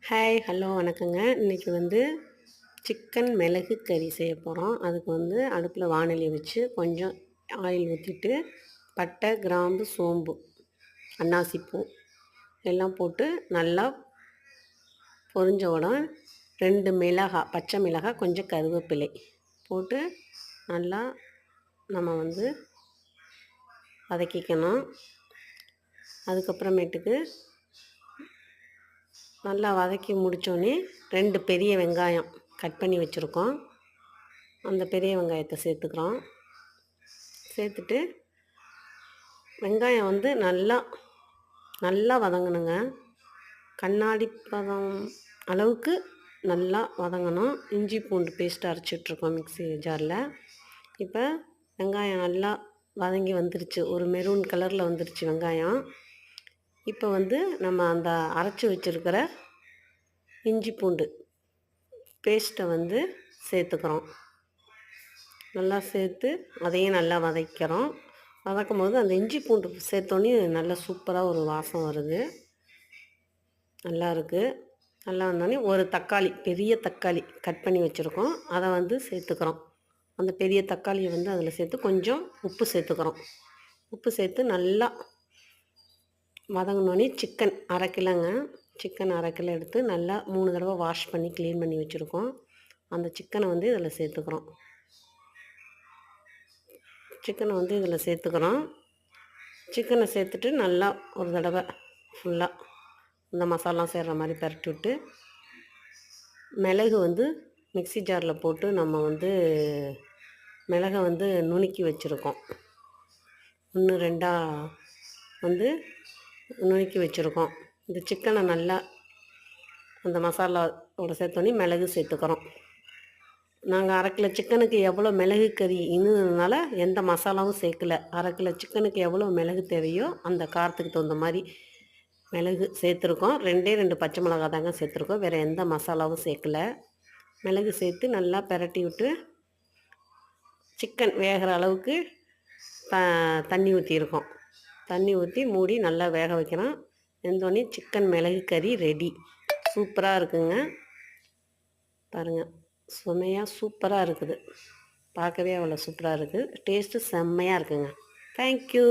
Hi, hello, வணக்கங்க. இன்றைக்கி வந்து சிக்கன் மிளகு கறி செய்ய போகிறோம். அதுக்கு வந்து அடுப்பில் வாணலி வச்சு கொஞ்சம் ஆயில் ஊற்றிட்டு பட்டை, கிராம்பு, சோம்பு, அன்னாசிப்பூ எல்லாம் போட்டு நல்லா பொரிஞ்ச உடனே 2 மிளகாய், பச்சை மிளகாய், கொஞ்சம் கருவேப்பிலை போட்டு நல்லா நம்ம வந்து வதக்கிக்கணும். அதுக்கப்புறமேட்டுக்கு நல்லா வதக்கி முடித்தோடனே 2 பெரிய வெங்காயம் கட் பண்ணி வச்சுருக்கோம். அந்த பெரிய வெங்காயத்தை சேர்த்துக்கிறோம். சேர்த்துட்டு வெங்காயம் வந்து நல்லா வதங்கணுங்க. கண்ணாடி பதம் அளவுக்கு நல்லா வதங்கணும். இஞ்சி பூண்டு பேஸ்ட் அரைச்சிட்ருக்கோம் மிக்ஸி ஜாரில். இப்போ வெங்காயம் நல்லா வதங்கி வந்துருச்சு. ஒரு மெரூன் கலரில் வந்துருச்சு வெங்காயம். இப்போ வந்து நம்ம அந்த அரைச்சி வச்சுருக்கிற இஞ்சி பூண்டு பேஸ்ட்டை வந்து சேர்த்துக்கிறோம். நல்லா சேர்த்து அதையும் நல்லா வதக்கிறோம். வதக்கும் போது அந்த இஞ்சி பூண்டு சேர்த்தோன்னே நல்லா சூப்பராக ஒரு வாசம் வருது. நல்லா இருக்குது. நல்லா வந்தோடனே ஒரு தக்காளி, பெரிய தக்காளி கட் பண்ணி வச்சுருக்கோம். அதை வந்து சேர்த்துக்கிறோம். அந்த பெரிய தக்காளியை வந்து அதில் சேர்த்து கொஞ்சம் உப்பு சேர்த்துக்கிறோம். உப்பு சேர்த்து நல்லா வதங்கினோடனே சிக்கன் 1/2 கிலோங்க. சிக்கன் 1/2 கிலோ எடுத்து நல்லா 3 தடவை வாஷ் பண்ணி க்ளீன் பண்ணி வச்சுருக்கோம். அந்த சிக்கனை வந்து இதில் சேர்த்துக்கிறோம். சிக்கனை சேர்த்துட்டு நல்லா ஒரு தடவை ஃபுல்லாக இந்த மசாலா சேர்கிற மாதிரி பரட்டி விட்டு, மிளகு வந்து மிக்ஸி ஜாரில் போட்டு நம்ம வந்து மிளகை வந்து நுணுக்கி வச்சுருக்கோம். 1 2 வந்து நுணுக்கி வச்சுருக்கோம். இந்த சிக்கனை நல்லா அந்த மசாலாவோட சேர்த்தோன்னே மிளகு சேர்த்துக்கிறோம். நாங்கள் 1/2 கிலோ சிக்கனுக்கு எவ்வளோ மிளகு கறி இன்னதுனால எந்த மசாலாவும் சேர்க்கல. 1/2 கிலோ சிக்கனுக்கு எவ்வளோ மிளகு தேவையோ அந்த காரத்துக்கு தகுந்த மாதிரி மிளகு சேர்த்துருக்கோம். 2 பச்சை மிளகா தாங்க சேர்த்துருக்கோம். வேறு எந்த மசாலாவும் சேர்க்கல. மிளகு சேர்த்து நல்லா பிரட்டி விட்டு சிக்கன் வேகிற அளவுக்கு தண்ணி ஊற்றிருக்கோம். தண்ணி ஊற்றி மூடி நல்லா வேக வைக்கிறோம். வெந்தோடனே சிக்கன் மிளகு கறி ரெடி. சூப்பராக இருக்குங்க. பாருங்கள், செம்மையாக சூப்பராக இருக்குது. பார்க்கவே அவ்வளோ சூப்பராக இருக்குது. டேஸ்ட்டு செம்மையாக இருக்குங்க. தேங்க்யூ.